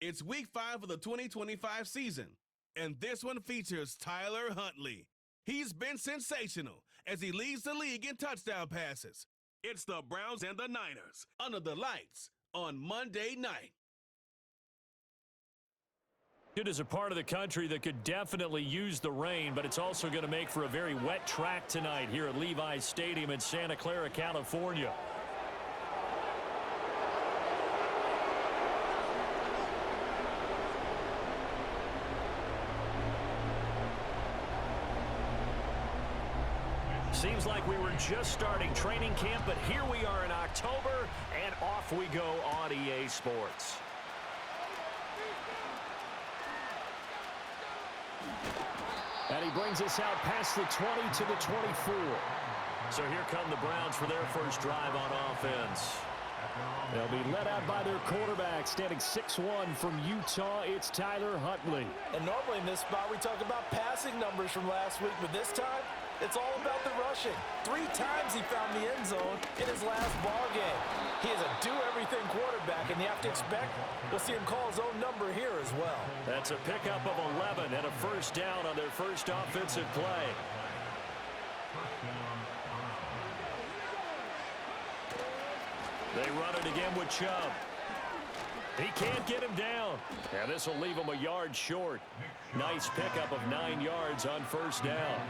It's week 5 of the 2025 season, and this one features Tyler Huntley. He's been sensational as he leads the league in touchdown passes. It's the Browns and the Niners under the lights on Monday night. It is a part of the country that could definitely use the rain, but it's also going to make for a very wet track tonight here at Levi's Stadium in Santa Clara, California. Seems like we were just starting training camp, but here we are in October, and off we go on EA Sports. And he brings us out past the 20 to the 24. So here come the Browns for their first drive on offense. They'll be led out by their quarterback, standing 6'1" from Utah. It's Tyler Huntley. And normally in this spot, we talk about passing numbers from last week, but this time, it's all about the rushing. 3 times he found the end zone in his last ball game. He is a do-everything quarterback, and you have to expect we'll see him call his own number here as well. That's a pickup of 11 and a first down on their first offensive play. They run it again with Chubb. He can't get him down. And this will leave him a yard short. Nice pickup of 9 yards on first down.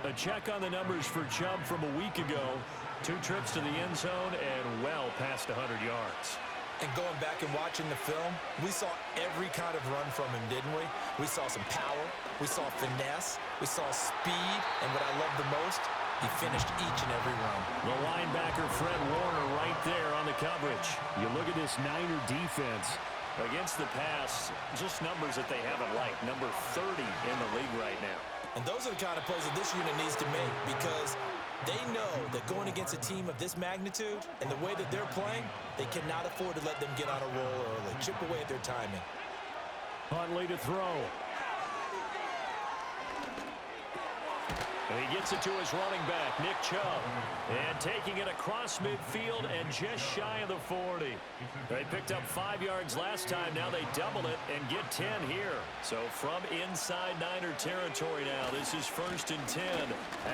A check on the numbers for Chubb from a week ago. 2 trips to the end zone and well past 100 yards. And going back and watching the film, we saw every kind of run from him, didn't we? We saw some power. We saw finesse. We saw speed. And what I love the most, he finished each and every run. The linebacker, Fred Warner, right there on the coverage. You look at this Niner defense. Against the pass, just numbers that they haven't liked. Number 30 in the league right now. And those are the kind of plays that this unit needs to make because they know that going against a team of this magnitude and the way that they're playing, they cannot afford to let them get on a roll early. Chip away at their timing. Huntley to throw. And he gets it to his running back, Nick Chubb. And taking it across midfield and just shy of the 40. They picked up 5 yards last time. Now they double it and get 10 here. So from inside Niner territory now, this is 1st and 10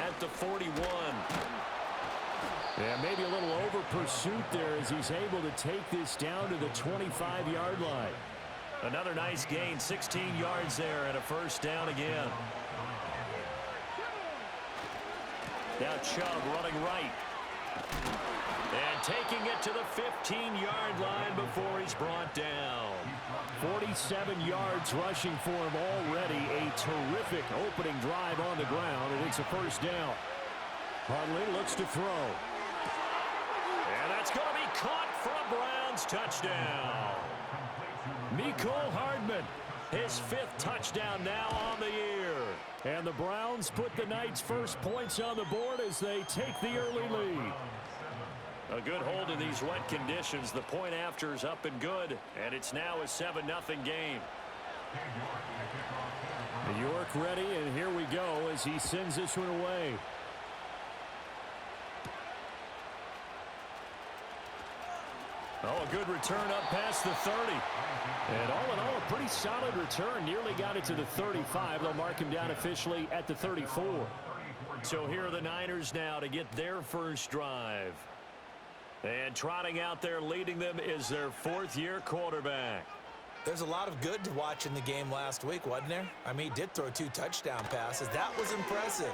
at the 41. Yeah, maybe a little over pursuit there as he's able to take this down to the 25-yard line. Another nice gain, 16 yards there and a first down again. Now Chubb running right. And taking it to the 15-yard line before he's brought down. 47 yards rushing for him already. A terrific opening drive on the ground, and it's a first down. Huntley looks to throw. And that's going to be caught for a Browns touchdown. Mecole Hardman, his 5th touchdown now on the year. And the Browns put the Knights' first points on the board as they take the early lead. A good hold in these wet conditions. The point after is up and good, and it's now a 7-0 game. York ready, and here we go as he sends this one away. Oh, a good return up past the 30. And all in all, a pretty solid return. Nearly got it to the 35. They'll mark him down officially at the 34. So here are the Niners now to get their first drive. And trotting out there leading them is their 4th-year quarterback. There's a lot of good to watch in the game last week, wasn't there? I mean, he did throw 2 touchdown passes. That was impressive.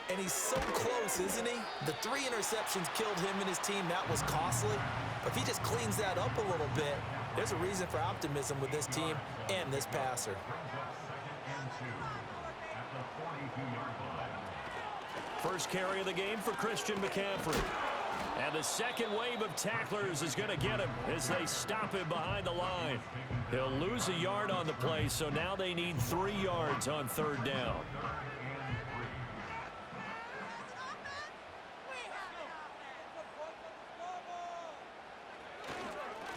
And he's so close, isn't he? The 3 interceptions killed him and his team. That was costly. But if he just cleans that up a little bit, there's a reason for optimism with this team and this passer. First carry of the game for Christian McCaffrey. And the second wave of tacklers is going to get him as they stop him behind the line. He'll lose a yard on the play, so now they need 3 yards on 3rd down.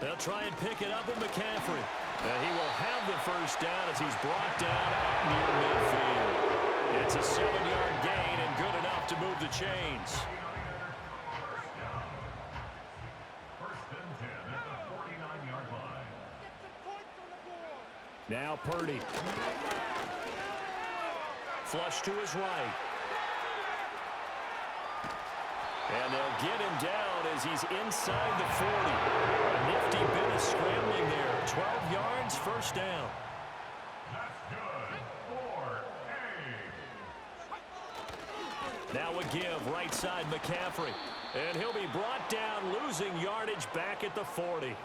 They'll try and pick it up with McCaffrey. And he will have the first down as he's brought down at near midfield. It's a 7-yard gain and good enough to move the chains. Now Purdy. Flush to his right. And they'll get him down as he's inside the 40. A nifty bit of scrambling there. 12 yards, first down. That's good for a. Now a give, right side McCaffrey. And he'll be brought down, losing yardage back at the 40.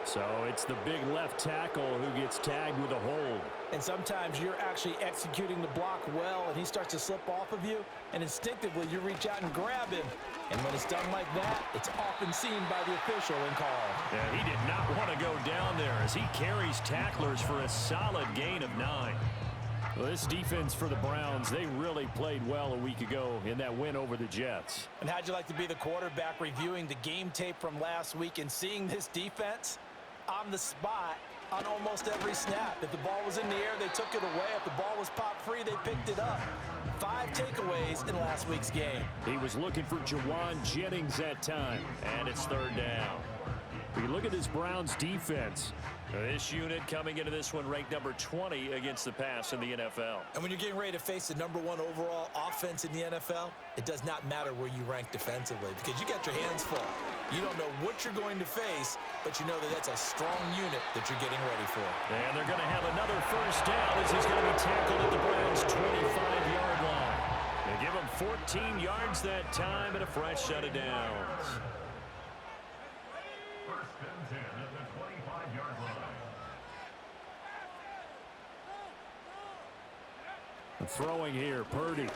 So it's the big left tackle who gets tagged with a hold. And sometimes you're actually executing the block well, and he starts to slip off of you, and instinctively you reach out and grab him. And when it's done like that, it's often seen by the official and called. Yeah, he did not want to go down there as he carries tacklers for a solid gain of 9. Well, this defense for the Browns, they really played well a week ago in that win over the Jets. And how'd you like to be the quarterback reviewing the game tape from last week and seeing this defense on the spot on almost every snap? If the ball was in the air, they took it away. If the ball was pop free, they picked it up. 5 takeaways in last week's game. He was looking for Jawan Jennings that time, and it's third down. We look at this Browns defense. This unit coming into this one ranked number 20 against the pass in the NFL. And when you're getting ready to face the number 1 overall offense in the NFL, it does not matter where you rank defensively because you got your hands full. You don't know what you're going to face, but you know that that's a strong unit that you're getting ready for. And they're going to have another first down as he's going to be tackled at the Browns' 25-yard line. They give him 14 yards that time and a fresh set of downs. First and 10 at the 25-yard line. Throwing here, Purdy.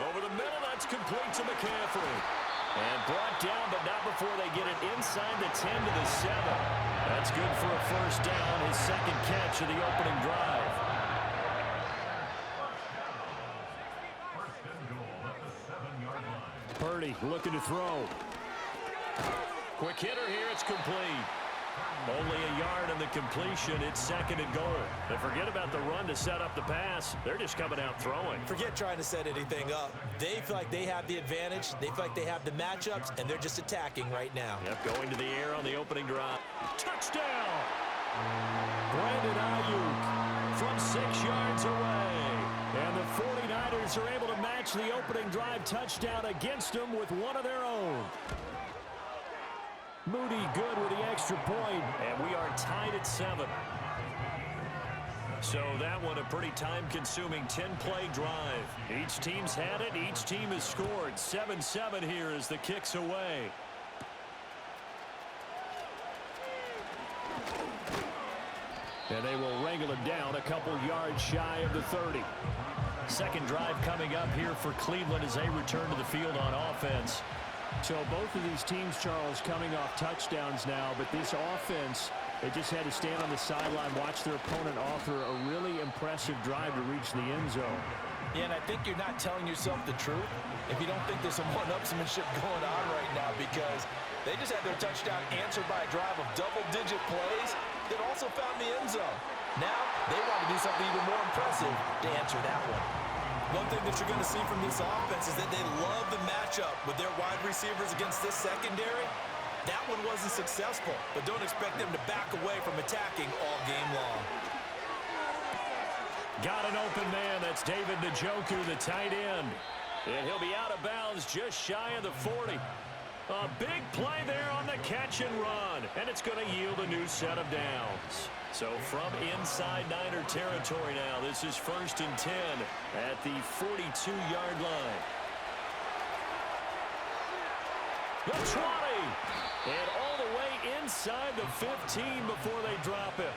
Over the middle, that's complete to McCaffrey. And brought down, but not before they get it inside the 10 to the 7. That's good for a first down, his second catch of the opening drive. First and goal at the 7-yard line. Purdy looking to throw. Quick hitter here, it's complete. Only a yard on the completion. It's second and goal. And forget about the run to set up the pass. They're just coming out throwing. Forget trying to set anything up. They feel like they have the advantage. They feel like they have the matchups, and they're just attacking right now. Yep, going to the air on the opening drive. Touchdown! Brandon Ayuk from 6 yards away. And the 49ers are able to match the opening drive touchdown against them with one of their own. Moody good with the extra point, and we are tied at 7. So that one a pretty time-consuming 10-play drive. Each team's had it. Each team has scored. 7-7 here as the kick's away. And they will wrangle him down a couple yards shy of the 30. Second drive coming up here for Cleveland as they return to the field on offense. So both of these teams, Charles, coming off touchdowns now, but this offense, they just had to stand on the sideline, watch their opponent offer a really impressive drive to reach the end zone. Yeah, and I think you're not telling yourself the truth if you don't think there's some one-upsmanship going on right now because they just had their touchdown answered by a drive of double-digit plays that also found the end zone. Now, they want to do something even more impressive to answer that one. One thing that you're going to see from this offense is that they love the matchup with their wide receivers against this secondary. That one wasn't successful, but don't expect them to back away from attacking all game long. Got an open man. That's David Njoku, the tight end. And he'll be out of bounds just shy of the 40. A big play there on the catch and run. And it's going to yield a new set of downs. So from inside Niner territory now, this is first and 10 at the 42-yard line. The 20. And all the way inside the 15 before they drop him.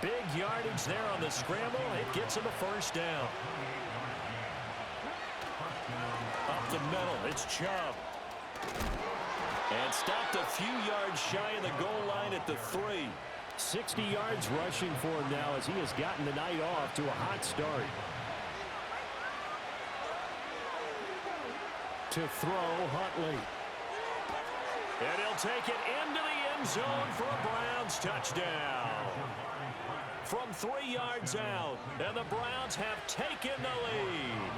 Big yardage there on the scramble. It gets him a first down. Up the middle, it's Chubb. And stopped a few yards shy of the goal line at the 3. 60 yards rushing for him now as he has gotten the night off to a hot start. To throw, Huntley. And he'll take it into the end zone for a Browns touchdown. From 3 yards out, and the Browns have taken the lead.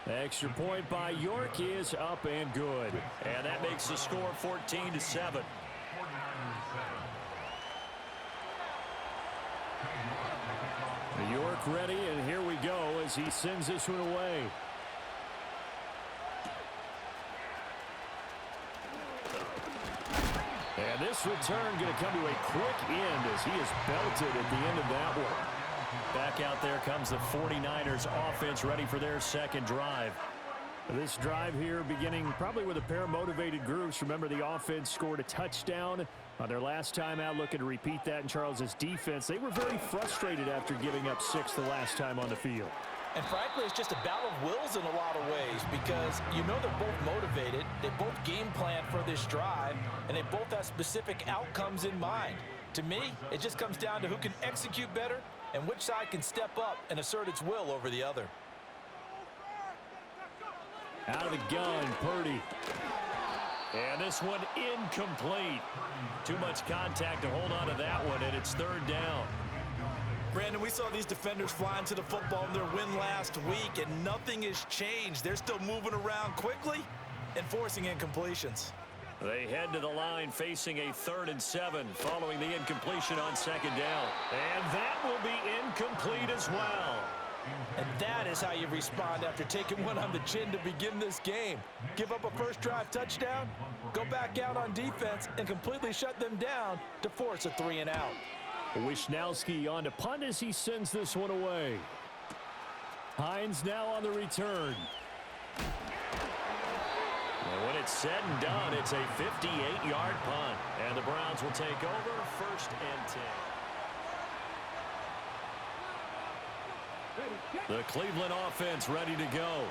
The extra point by York is up and good. And that makes the score 14-7. York ready, and here we go as he sends this one away. And this return going to come to a quick end as he is belted at the end of that one. Back out there comes the 49ers offense ready for their second drive. This drive here beginning probably with a pair of motivated groups. Remember, the offense scored a touchdown on their last time out, looking to repeat that in Charles's defense. They were very frustrated after giving up 6 the last time on the field. And frankly, it's just a battle of wills in a lot of ways because you know they're both motivated, they both game plan for this drive, and they both have specific outcomes in mind. To me, it just comes down to who can execute better and which side can step up and assert its will over the other. Out of the gun, Purdy. And this one incomplete. Too much contact to hold on to that one, and it's third down. Brandon, we saw these defenders flying to the football in their win last week, and nothing has changed. They're still moving around quickly and forcing incompletions. They head to the line facing a 3rd and 7 following the incompletion on second down. And that will be incomplete as well. And that is how you respond after taking one on the chin to begin this game. Give up a first drive touchdown, go back out on defense, and completely shut them down to force a 3 and out. Wishnowski on to punt as he sends this one away. Hines now on the return. And when it's said and done, it's a 58-yard punt. And the Browns will take over 1st and 10. The Cleveland offense ready to go.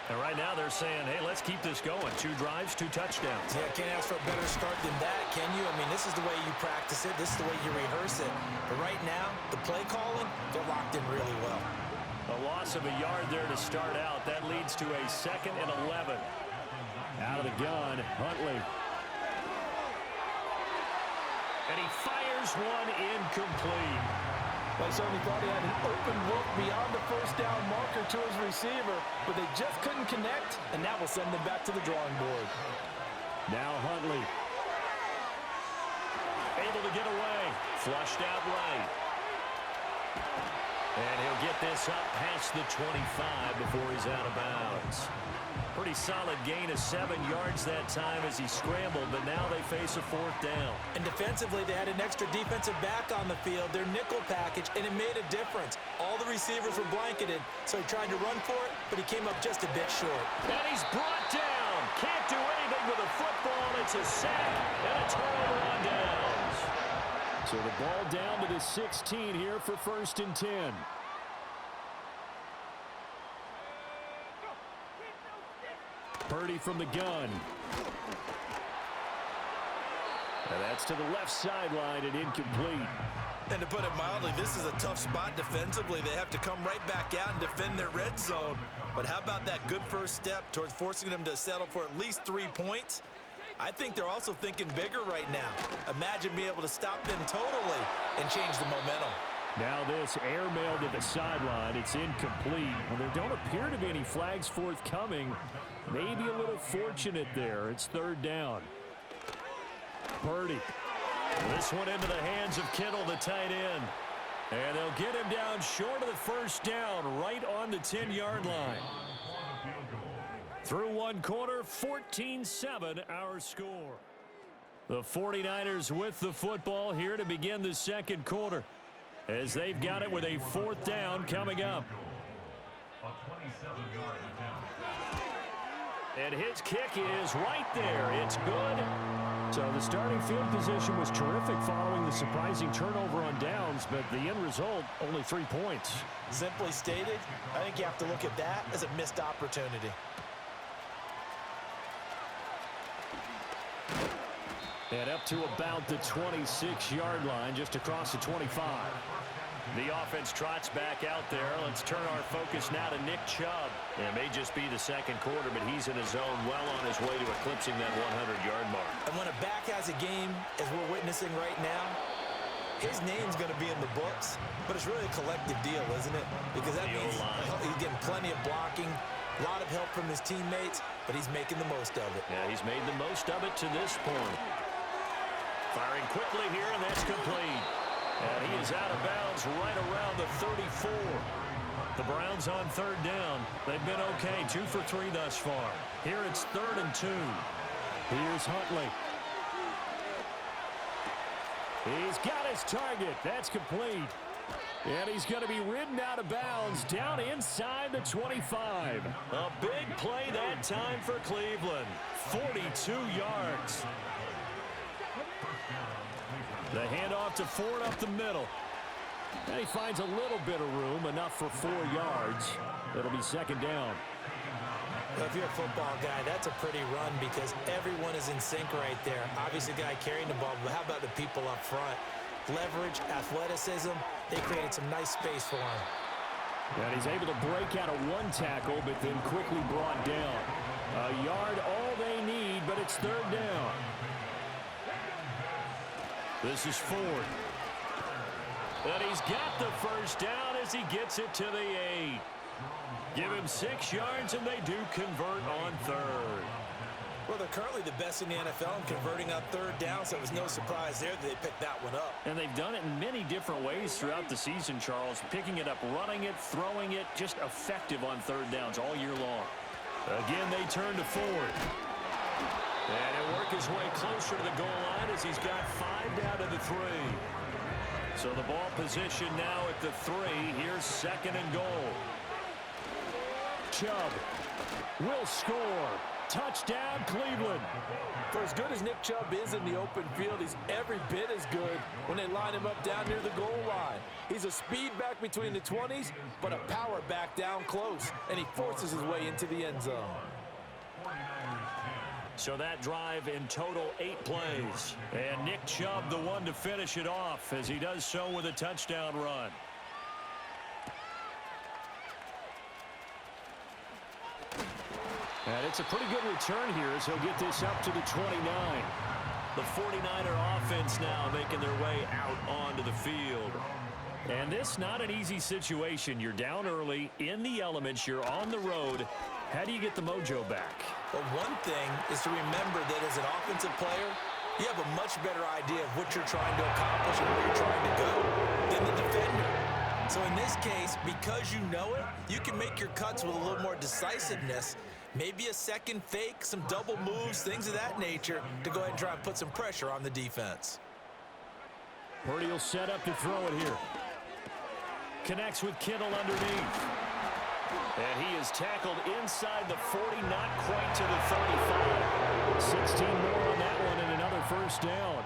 And right now they're saying, hey, let's keep this going. 2 drives, 2 touchdowns. Yeah, can't ask for a better start than that, can you? I mean, this is the way you practice it. This is the way you rehearse it. But right now, the play calling, they're locked in really well. A loss of a yard there to start out. That leads to a 2nd and 11. Out of the gun, Huntley. And he fires one incomplete. I certainly thought he had an open look beyond the first down marker to his receiver, but they just couldn't connect, and that will send them back to the drawing board. Now Huntley. Able to get away. Flushed out right. And he'll get this up past the 25 before he's out of bounds. Pretty solid gain of 7 yards that time as he scrambled, but now they face a 4th down. And defensively, they had an extra defensive back on the field, their nickel package, and it made a difference. All the receivers were blanketed, so he tried to run for it, but he came up just a bit short. And he's brought down. Can't do anything with a football. It's a sack and a turnover on downs. So the ball down to the 16 here for 1st and 10. Purdy from the gun. And that's to the left sideline and incomplete. And to put it mildly, this is a tough spot defensively. They have to come right back out and defend their red zone. But how about that good first step towards forcing them to settle for at least 3 points? I think they're also thinking bigger right now. Imagine being able to stop them totally and change the momentum. Now this airmail to the sideline. It's incomplete. Well, there don't appear to be any flags forthcoming. Maybe a little fortunate there. It's 3rd down. Purdy. This one into the hands of Kittle, the tight end. And they'll get him down short of the 1st down, right on the 10-yard line. Through 1 quarter, 14-7 our score. The 49ers with the football here to begin the 2nd quarter, as they've got it with a 4th down coming up. And his kick is right there. It's good. So the starting field position was terrific following the surprising turnover on downs, but the end result, only 3 points. Simply stated, I think you have to look at that as a missed opportunity. And up to about the 26-yard line, just across the 25. The offense trots back out there. Let's turn our focus now to Nick Chubb. It may just be the 2nd quarter, but he's in his zone, well on his way to eclipsing that 100-yard mark. And when a back has a game, as we're witnessing right now, his name's going to be in the books, but it's really a collective deal, isn't it? Because that means he's getting plenty of blocking, A lot of help from his teammates, but he's making the most of it. Yeah, he's made the most of it to this point. Firing quickly here, and that's complete. And he is out of bounds right around the 34. The Browns on third down. They've been okay, 2 for 3 thus far. Here it's 3rd and 2. Here's Huntley. He's got his target. That's complete. And he's going to be ridden out of bounds down inside the 25. A big play that time for Cleveland. 42 yards. The handoff to Ford up the middle. And he finds a little bit of room, enough for 4 yards. It'll be 2nd down. Well, if you're a football guy, that's a pretty run because everyone is in sync right there. Obviously, the guy carrying the ball, but how about the people up front? Leverage, athleticism, they created some nice space for him. And he's able to break out of 1 tackle, but then quickly brought down. A yard, all they need, but it's 3rd down. This is Ford. And he's got the first down as he gets it to the 8. Give him 6 yards, and they do convert on 3rd. Well, they're currently the best in the NFL in converting on 3rd down, so it was no surprise there that they picked that one up. And they've done it in many different ways throughout the season, Charles. Picking it up, running it, throwing it, just effective on 3rd downs all year long. Again, they turn to Ford. And he'll work his way closer to the goal line as he's got 5 down to the 3. So the ball position now at the 3. Here's 2nd and goal. Chubb will score. Touchdown, Cleveland. For as good as Nick Chubb is in the open field, he's every bit as good when they line him up down near the goal line. He's a speed back between the 20s, but a power back down close, and he forces his way into the end zone. So that drive in total 8 plays. And Nick Chubb the one to finish it off as he does so with a touchdown run. And it's a pretty good return here as he'll get this up to the 29. The 49er offense now making their way out onto the field. And this not an easy situation. You're down early, in the elements, you're on the road. How do you get the mojo back? Well, one thing is to remember that as an offensive player, you have a much better idea of what you're trying to accomplish and where you're trying to go than the defender. So in this case, because you know it, you can make your cuts with a little more decisiveness. Maybe a second fake, some double moves, things of that nature to go ahead and try and put some pressure on the defense. Purdy will set up to throw it here. Connects with Kittle underneath. And he is tackled inside the 40, not quite to the 35. 16 more on that one and another first down.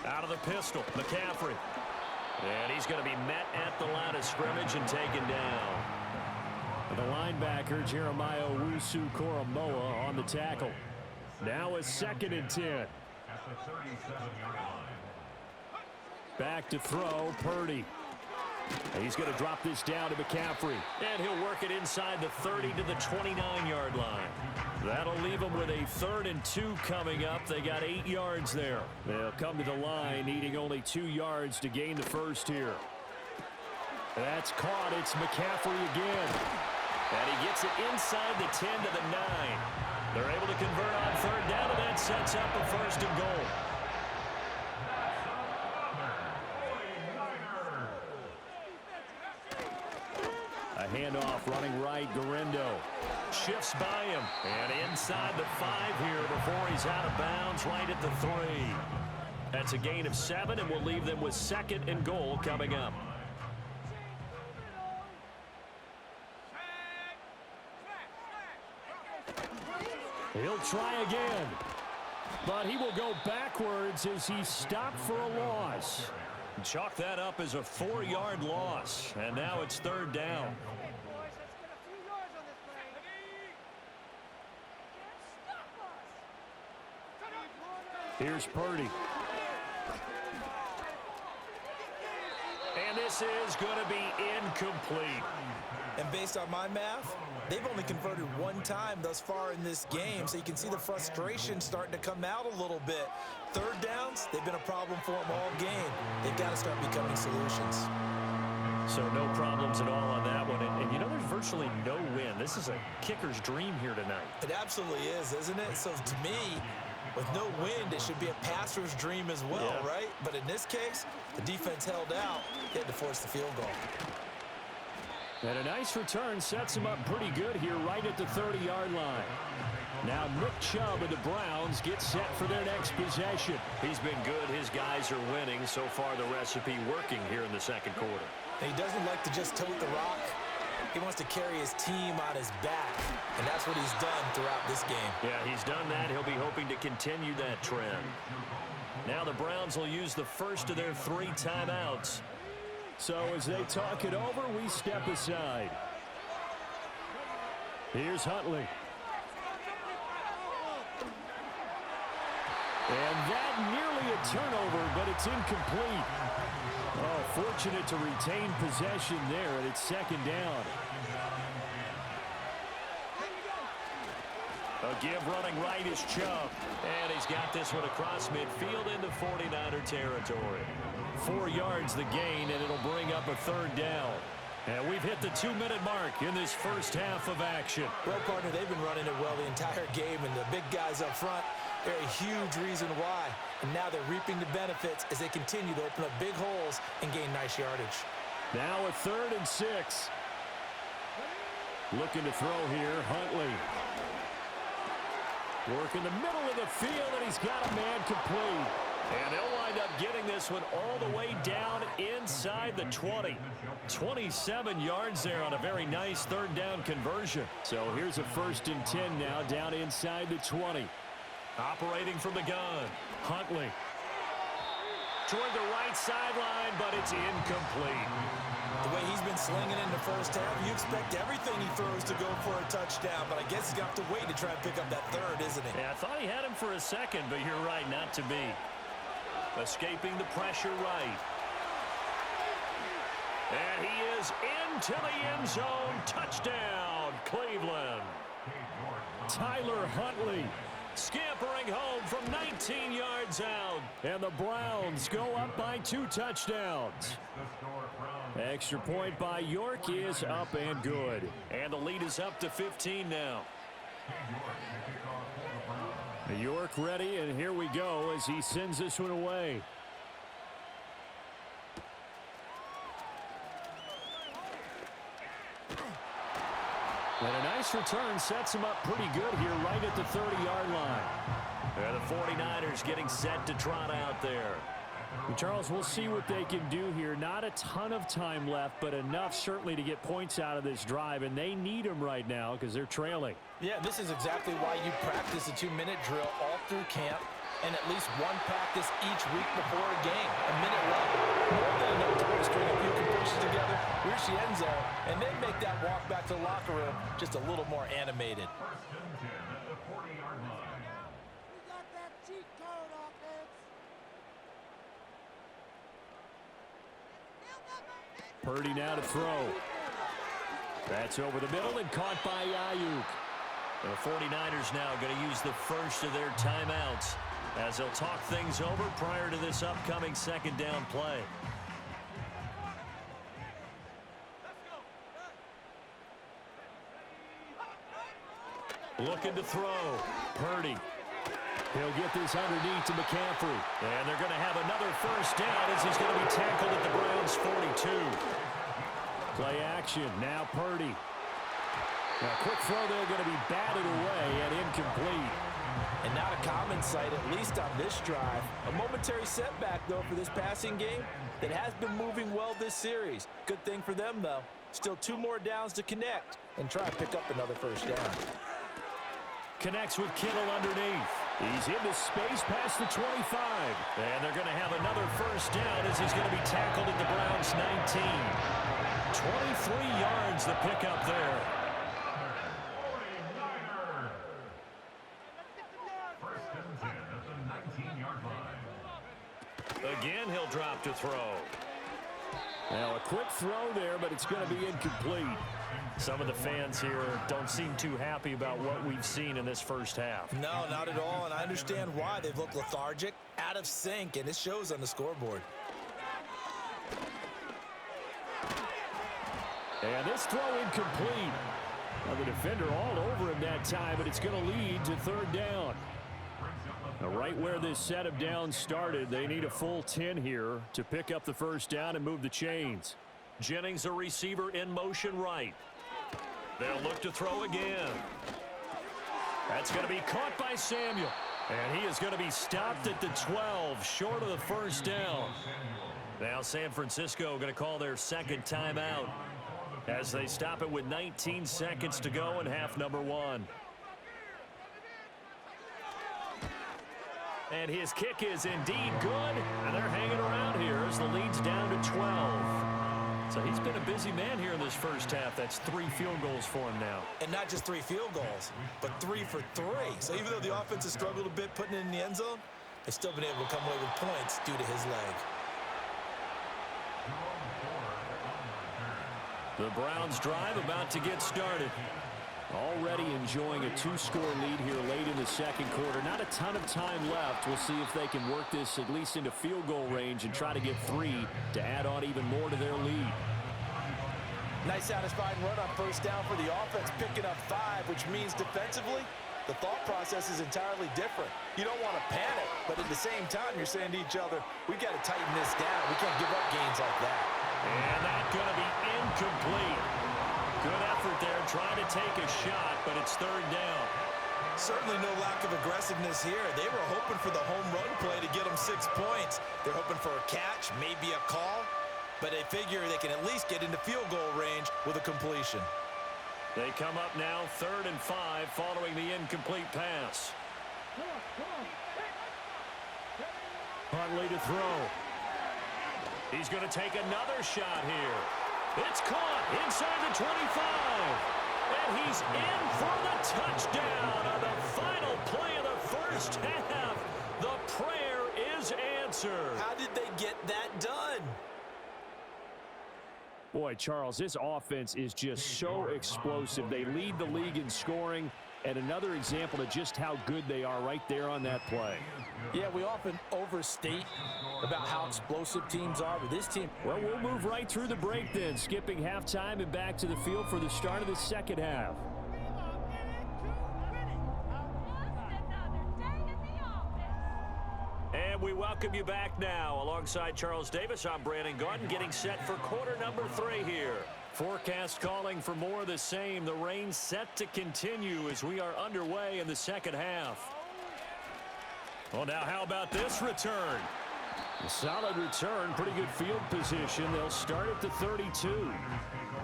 Out of the pistol, McCaffrey. And he's going to be met at the line of scrimmage and taken down. The linebacker, Jeremiah Owusu-Koramoah, on the tackle. Now a 2nd and 10. Back to throw, Purdy. He's going to drop this down to McCaffrey. And he'll work it inside the 30 to the 29-yard line. That'll leave them with a 3rd and 2 coming up. They got 8 yards there. They'll come to the line, needing only 2 yards to gain the first here. That's caught. It's McCaffrey again. And he gets it inside the 10 to the 9. They're able to convert on 3rd down, and that sets up a 1st and goal. A handoff running right, Guerrero. Shifts by him. And inside the 5 here before he's out of bounds right at the 3. That's a gain of 7, and we'll leave them with 2nd and goal coming up. He'll try again. But he will go backwards as he's stopped for a loss. Chalk that up as a 4-yard loss. And now it's 3rd down. Here's Purdy. And this is going to be incomplete. And based on my math, they've only converted 1 time thus far in this game, so you can see the frustration starting to come out a little bit. 3rd downs, they've been a problem for them all game. They've got to start becoming solutions. So no problems at all on that one. And you know, there's virtually no wind. This is a kicker's dream here tonight. It absolutely is, isn't it? So to me, with no wind, it should be a passer's dream as well, right? But in this case, the defense held out. They had to force the field goal. And a nice return sets him up pretty good here right at the 30-yard line. Now Nick Chubb of the Browns gets set for their next possession. He's been good. His guys are winning. So far, the recipe working here in the second quarter. He doesn't like to just tote the rock. He wants to carry his team on his back, and that's what he's done throughout this game. Yeah, he's done that. He'll be hoping to continue that trend. Now the Browns will use the first of their 3 timeouts. So as they talk it over, we step aside. Here's Huntley. And that nearly a turnover, but it's incomplete. Oh, fortunate to retain possession there, and it's second down. A give running right is Chubb. And he's got this one across midfield into 49er territory. 4 yards the gain, and it'll bring up a third down. And we've hit the 2-minute mark in this first half of action. Well, partner, they've been running it well the entire game, and the big guys up front, they're a huge reason why. And now they're reaping the benefits as they continue to open up big holes and gain nice yardage. Now a 3rd and 6. Looking to throw here, Huntley. Work in the middle of the field, and he's got a man complete. And they'll wind up getting this one all the way down inside the 20. 27 yards there on a very nice 3rd down conversion. So here's a 1st and 10 now down inside the 20. Operating from the gun, Huntley. Toward the right sideline, but it's incomplete. The way he's been slinging in the first half, you expect everything he throws to go for a touchdown, but I guess he's going to have to wait to try and pick up that 3rd, isn't he? Yeah, I thought he had him for a second, but you're right, not to be. Escaping the pressure right. And he is into the end zone. Touchdown, Cleveland. Tyler Huntley scampering home from 19 yards out. And the Browns go up by 2 touchdowns. Extra point by York is up and good. And the lead is up to 15 now. York ready, and here we go as he sends this one away. And a nice return sets him up pretty good here right at the 30-yard line. And the 49ers getting set to trot out there. And Charles, we'll see what they can do here. Not a ton of time left, but enough certainly to get points out of this drive, and they need them right now because they're trailing. Yeah, this is exactly why you practice a 2-minute drill all through camp and at least one practice each week before a game. A minute left, more than enough time to string a few compressions together, reach the end zone, and then make that walk back to the locker room just a little more animated. Purdy now to throw. That's over the middle and caught by Ayuk. The 49ers now going to use the first of their timeouts as they'll talk things over prior to this upcoming 2nd down play. Looking to throw. Purdy. He'll get this underneath to McCaffrey. And they're going to have another 1st down as he's going to be tackled at the Browns' 42. Play action. Now Purdy. Now quick throw there going to be batted away and incomplete. And not a common sight, at least on this drive. A momentary setback, though, for this passing game that has been moving well this series. Good thing for them, though. Still 2 more downs to connect and try to pick up another 1st down. Connects with Kittle underneath. He's into space past the 25. And they're going to have another 1st down as he's going to be tackled at the Browns' 19. 23 yards the pickup there. Again, he'll drop to throw. Now, a quick throw there, but it's going to be incomplete. Some of the fans here don't seem too happy about what we've seen in this first half. No, not at all, and I understand why. They've looked lethargic, out of sync, and it shows on the scoreboard. And this throw incomplete. Now the defender all over him that time, but it's going to lead to third down. Now right where this set of downs started, they need a full 10 here to pick up the first down and move the chains. Jennings, a receiver in motion right. They'll look to throw again. That's going to be caught by Samuel. And he is going to be stopped at the 12, short of the first down. Now San Francisco going to call their second timeout as they stop it with 19 seconds to go in half number one. And his kick is indeed good, and they're hanging around here as the lead's down to 12. So he's been a busy man here in this first half. That's 3 field goals for him now. And not just 3 field goals, but 3 for 3. So even though the offense has struggled a bit putting it in the end zone, they've still been able to come away with points due to his leg. The Browns drive about to get started. Already enjoying a 2-score lead here late in the second quarter. Not a ton of time left. We'll see if they can work this at least into field goal range and try to get 3 to add on even more to their lead. Nice satisfying run on first down for the offense, picking up 5, which means defensively, the thought process is entirely different. You don't want to panic, but at the same time, you're saying to each other, we've got to tighten this down. We can't give up gains like that. And that's going to be incomplete. Good effort there, trying to take a shot, but it's third down. Certainly no lack of aggressiveness here. They were hoping for the home run play to get them 6 points. They're hoping for a catch, maybe a call, but they figure they can at least get into field goal range with a completion. They come up now 3rd and 5 following the incomplete pass. Huntley to throw. He's going to take another shot here. It's caught inside the 25. And he's in for the touchdown on the final play of the first half. The prayer is answered. How did they get that done? Boy, Charles, this offense is just so explosive. They lead the league in scoring, and another example of just how good they are right there on that play. Yeah, we often overstate about how explosive teams are, but this team... Well, we'll move right through the break then, skipping halftime and back to the field for the start of the second half. And we welcome you back now. Alongside Charles Davis, I'm Brandon Gaudin, getting set for quarter number 3 here. Forecast calling for more of the same. The rain set to continue as we are underway in the second half. Well, now how about this return? A solid return, pretty good field position. They'll start at the 32.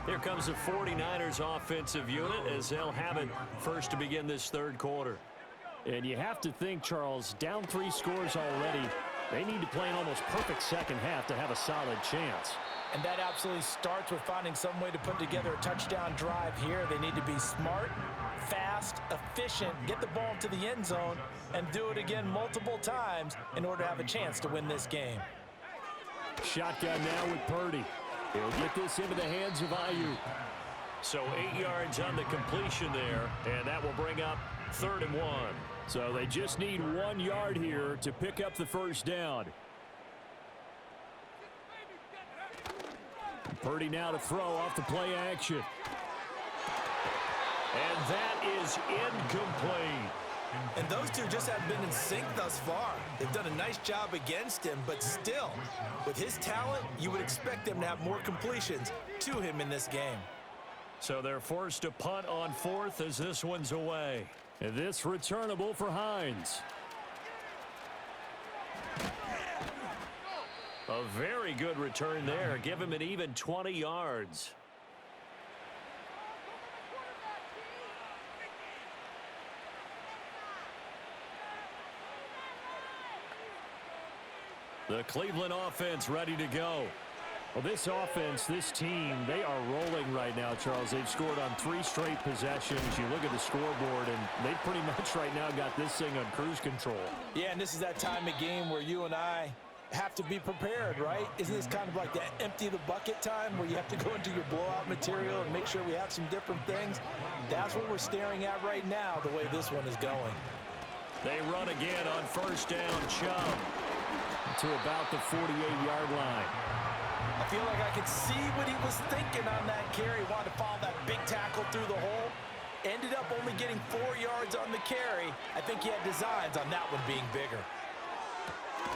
Here comes the 49ers offensive unit as they'll have it first to begin this third quarter. And you have to think, Charles, down 3 scores already. They need to play an almost perfect second half to have a solid chance. And that absolutely starts with finding some way to put together a touchdown drive here. They need to be smart, fast, efficient, get the ball into the end zone, and do it again multiple times in order to have a chance to win this game. Shotgun now with Purdy. He'll get this into the hands of Ayuk. So 8 yards on the completion there, and that will bring up 3rd and 1. So they just need 1 yard here to pick up the first down. Purdy now to throw off the play action. And that is incomplete. And those two just haven't been in sync thus far. They've done a nice job against him, but still, with his talent, you would expect them to have more completions to him in this game. So they're forced to punt on 4th as this one's away. And this returnable for Hines. A very good return there. Give him an even 20 yards. The Cleveland offense ready to go. Well, this offense, this team, they are rolling right now, Charles. They've scored on 3 straight possessions. You look at the scoreboard, and they pretty much right now got this thing on cruise control. Yeah, and this is that time of game where you and I have to be prepared, right? Isn't this kind of like that empty the bucket time where you have to go into your blowout material and make sure we have some different things? That's what we're staring at right now, the way this one is going. They run again on first down. Chubb to about the 48-yard line. I feel like I could see what he was thinking on that carry. Wanted to follow that big tackle through the hole. Ended up only getting 4 yards on the carry. I think he had designs on that one being bigger.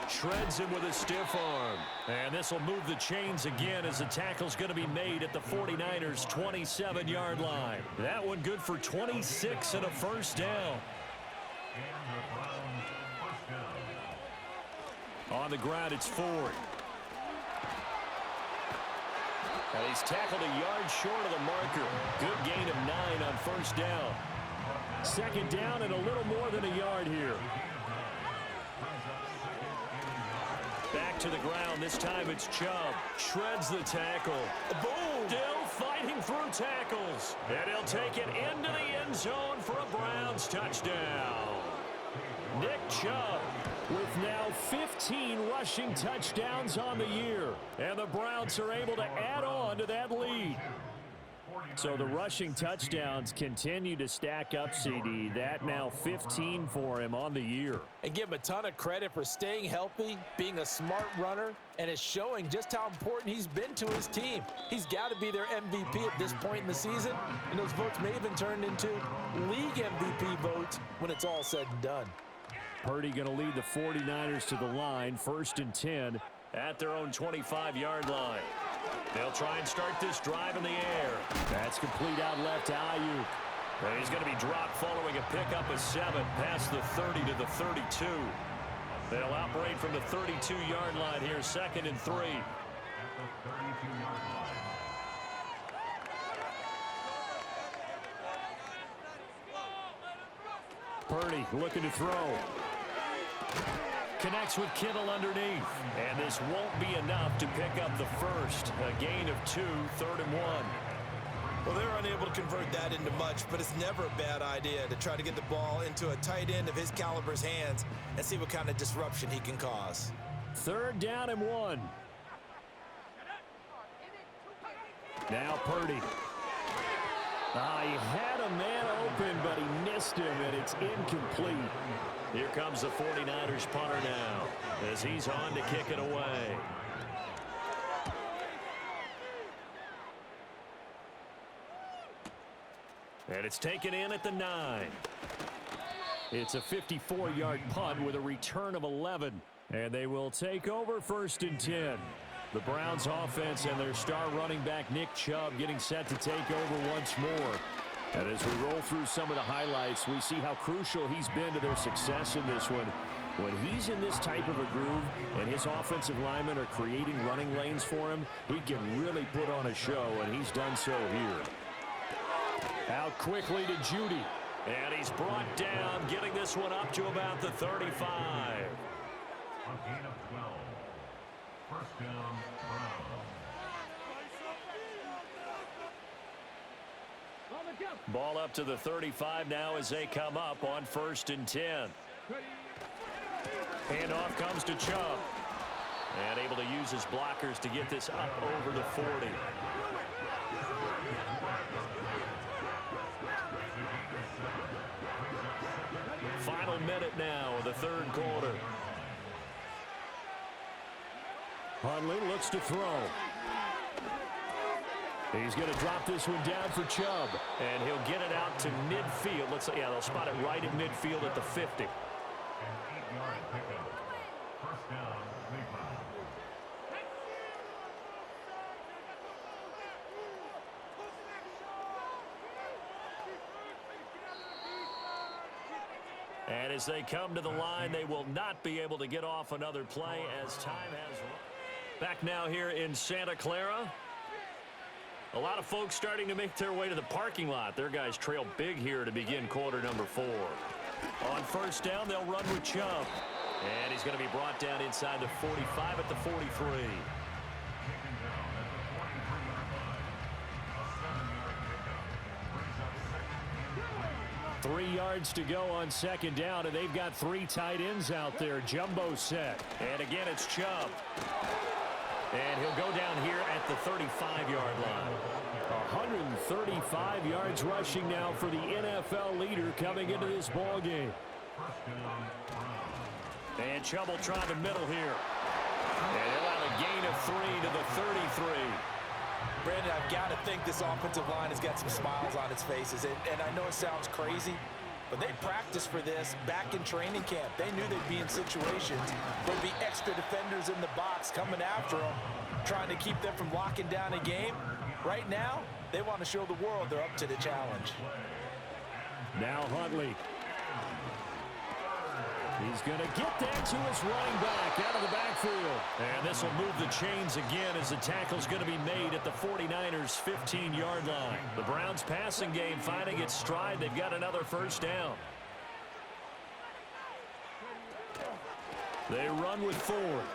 Shreds him with a stiff arm. And this will move the chains again as the tackle's going to be made at the 49ers' 27-yard line. That one good for 26 and a first down. On the ground, it's Ford. And he's tackled a yard short of the marker. Good gain of 9 on first down. Second down and a little more than a yard here. Back to the ground. This time it's Chubb. Shreds the tackle. Boom! Still fighting through tackles. And he'll take it into the end zone for a Browns touchdown. Nick Chubb with now 15 rushing touchdowns on the year. And the Browns are able to add on to that lead. So the rushing touchdowns continue to stack up, CD. That now 15 for him on the year. And give him a ton of credit for staying healthy, being a smart runner, and it's showing just how important he's been to his team. He's got to be their MVP at this point in the season, and those votes may even turn into league MVP votes when it's all said and done. Purdy going to lead the 49ers to the line, 1st and 10 at their own 25-yard line. They'll try and start this drive in the air. That's complete out left to Ayuk. And he's going to be dropped following a pickup of 7 past the 30 to the 32. They'll operate from the 32-yard line here, 2nd and 3. Purdy looking to throw. Connects with Kittle underneath. And this won't be enough to pick up the first. A gain of 2, 3rd and 1. Well, they're unable to convert that into much, but it's never a bad idea to try to get the ball into a tight end of his caliber's hands and see what kind of disruption he can cause. 3rd down and 1. Now Purdy. He had a man open, but he missed him, and it's incomplete. Here comes the 49ers punter now as he's on to kick it away. And it's taken in at the 9. It's a 54-yard punt with a return of 11. And they will take over 1st and 10. The Browns offense and their star running back Nick Chubb getting set to take over once more. And as we roll through some of the highlights, we see how crucial he's been to their success in this one. When he's in this type of a groove and his offensive linemen are creating running lanes for him, he can really put on a show, and he's done so here. Out quickly to Judy. And he's brought down, getting this one up to about the 35. A gain of 12. First down, Browns. Ball up to the 35 now as they come up on 1st and 10. Handoff comes to Chubb. And able to use his blockers to get this up over the 40. Final minute now of the 3rd quarter. Hundley looks to throw. He's going to drop this one down for Chubb. And he'll get it out to midfield. They'll spot it right at midfield at the 50. An 8-yard pickup. First down, Cleveland. And as they come to the line, they will not be able to get off another play as time has run. Back now here in Santa Clara. A lot of folks starting to make their way to the parking lot. Their guys trail big here to begin quarter number 4. On 1st down, they'll run with Chubb. And he's going to be brought down inside the 45 at the 43. 3 yards to go on 2nd down, and they've got 3 tight ends out there. Jumbo set. And again, it's Chubb. And he'll go down here at the 35-yard line. 135 yards rushing now for the NFL leader coming into this ball game. And Chubb will try the middle here. And he'll have gain of 3 to the 33. Brandon, I've got to think this offensive line has got some smiles on its faces. And I know it sounds crazy, but they practiced for this back in training camp. They knew they'd be in situations. There'd be extra defenders in the box coming after them, trying to keep them from locking down a game. Right now, they want to show the world they're up to the challenge. Now Huntley. He's going to get that to his running back out of the backfield. And this will move the chains again as the tackle's going to be made at the 49ers' 15-yard line. The Browns' passing game finding its stride. They've got another first down. They run with Ford.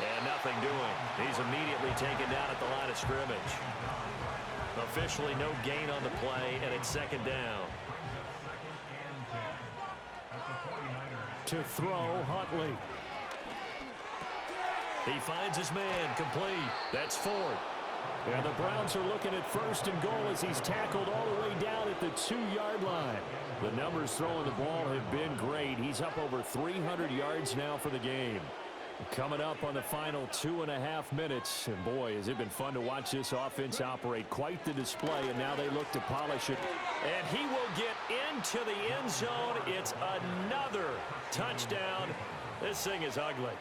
And nothing doing. He's immediately taken down at the line of scrimmage. Officially no gain on the play, and it's second down. To throw, Huntley. He finds his man, complete. That's Ford. And the Browns are looking at first and goal as he's tackled all the way down at the 2-yard line. The numbers throwing the ball have been great. He's up over 300 yards now for the game. Coming up on the final 2.5 minutes. And boy, has it been fun to watch this offense operate. Quite the display, and now they look to polish it. And he will get into the end zone. It's another touchdown. This thing is ugly.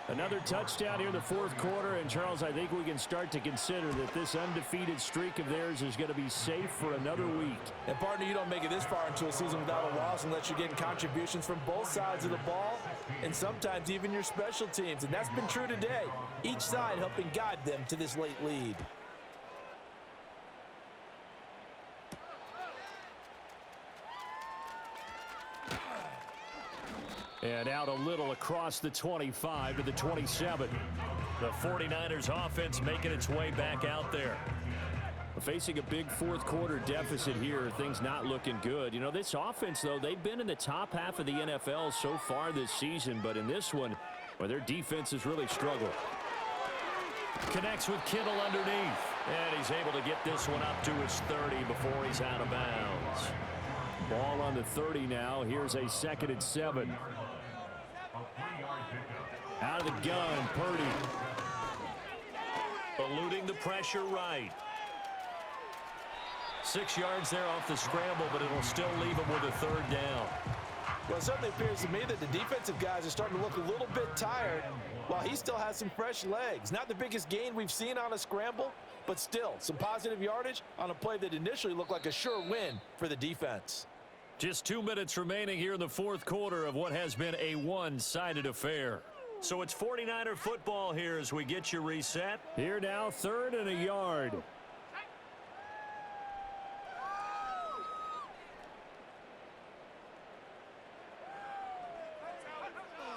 Another touchdown here in the fourth quarter. And, Charles, I think we can start to consider that this undefeated streak of theirs is going to be safe for another week. And, partner, you don't make it this far into a season without a loss unless you're getting contributions from both sides of the ball and sometimes even your special teams. And that's been true today. Each side helping guide them to this late lead. And out a little across the 25 to the 27. The 49ers offense making its way back out there. Facing a big fourth quarter deficit here, things not looking good. You know, this offense, though, they've been in the top half of the NFL so far this season, but in this one, well, their defense has really struggled. Connects with Kittle underneath, and he's able to get this one up to his 30 before he's out of bounds. Ball on the 30 now. Here's a 2nd and 7. Out of the gun, Purdy. Eluding the pressure right. 6 yards there off the scramble, but it'll still leave him with a 3rd down. Well, it certainly appears to me that the defensive guys are starting to look a little bit tired while he still has some fresh legs. Not the biggest gain we've seen on a scramble, but still some positive yardage on a play that initially looked like a sure win for the defense. Just 2 minutes remaining here in the fourth quarter of what has been a one-sided affair. So it's 49er football here as we get you reset. Here now, 3rd and a yard.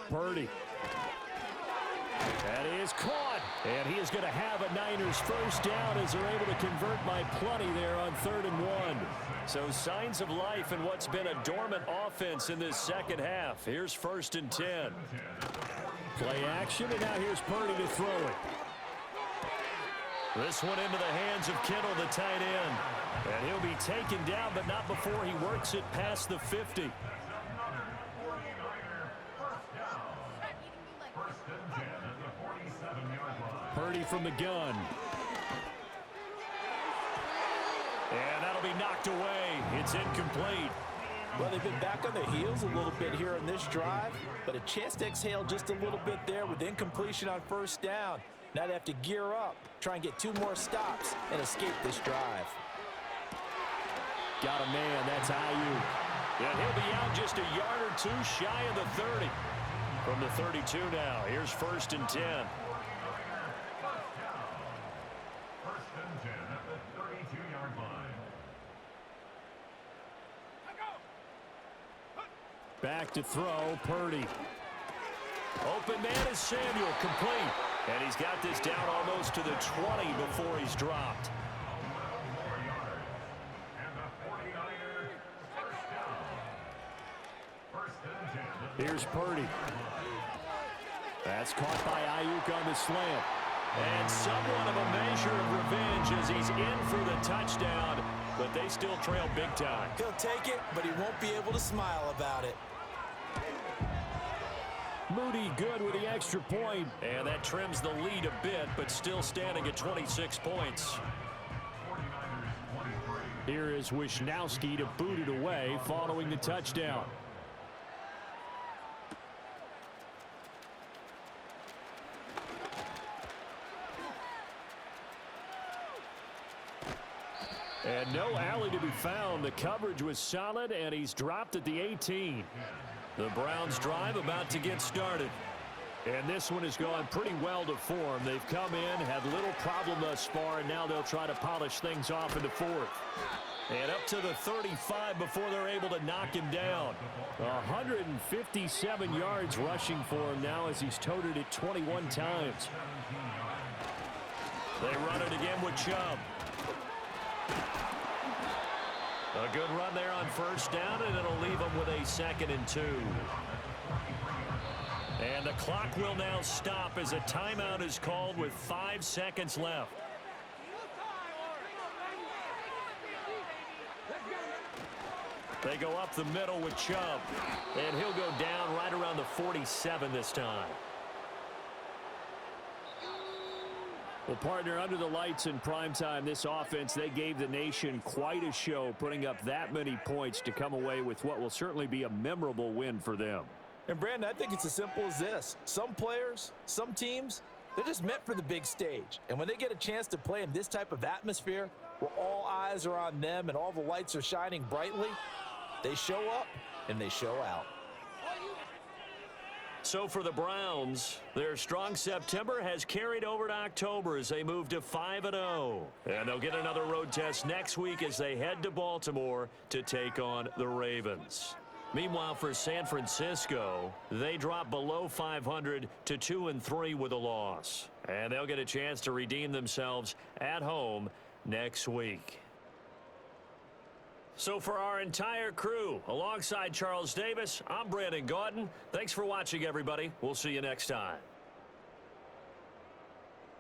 Purdy. That is caught. And he is going to have a Niners first down as they're able to convert by plenty there on 3rd and 1. So signs of life in what's been a dormant offense in this second half. Here's 1st and 10. Play action, and now here's Purdy to throw it. This one into the hands of Kittle, the tight end. And he'll be taken down, but not before he works it past the 50. Purdy from the gun. And that'll be knocked away. It's incomplete. Well, they've been back on their heels a little bit here in this drive, but a chance to exhale just a little bit there with incompletion on 1st down. Now they have to gear up, try and get 2 more stops, and escape this drive. Got a man, that's Ayuk. And he'll be out just a yard or 2 shy of the 30. From the 32 now, here's 1st and 10. Back to throw, Purdy. Open man is Samuel, complete. And he's got this down almost to the 20 before he's dropped. Here's Purdy. That's caught by Ayuk on the slant. And somewhat of a measure of revenge as he's in for the touchdown, but they still trail big time. He'll take it, but he won't be able to smile about it. Moody good with the extra point. And that trims the lead a bit, but still standing at 26 points. Here is Wisnowski to boot it away following the touchdown. And no alley to be found. The coverage was solid, and he's dropped at the 18. The Browns drive about to get started. And this one has gone pretty well to form. They've come in, had little problem thus far, and now they'll try to polish things off in the fourth. And up to the 35 before they're able to knock him down. 157 yards rushing for him now as he's toted it 21 times. They run it again with Chubb. A good run there on first down, and it'll leave them with a 2nd and 2. And the clock will now stop as a timeout is called with 5 seconds left. They go up the middle with Chubb, and he'll go down right around the 47 this time. Well, partner, under the lights in primetime, this offense, they gave the nation quite a show, putting up that many points to come away with what will certainly be a memorable win for them. And, Brandon, I think it's as simple as this. Some players, some teams, they're just meant for the big stage. And when they get a chance to play in this type of atmosphere, where all eyes are on them and all the lights are shining brightly, they show up and they show out. So for the Browns, their strong September has carried over to October as they move to 5-0. And they'll get another road test next week as they head to Baltimore to take on the Ravens. Meanwhile, for San Francisco, they drop below 500 to 2-3 with a loss. And they'll get a chance to redeem themselves at home next week. So for our entire crew, alongside Charles Davis, I'm Brandon Gaudin. Thanks for watching, everybody. We'll see you next time.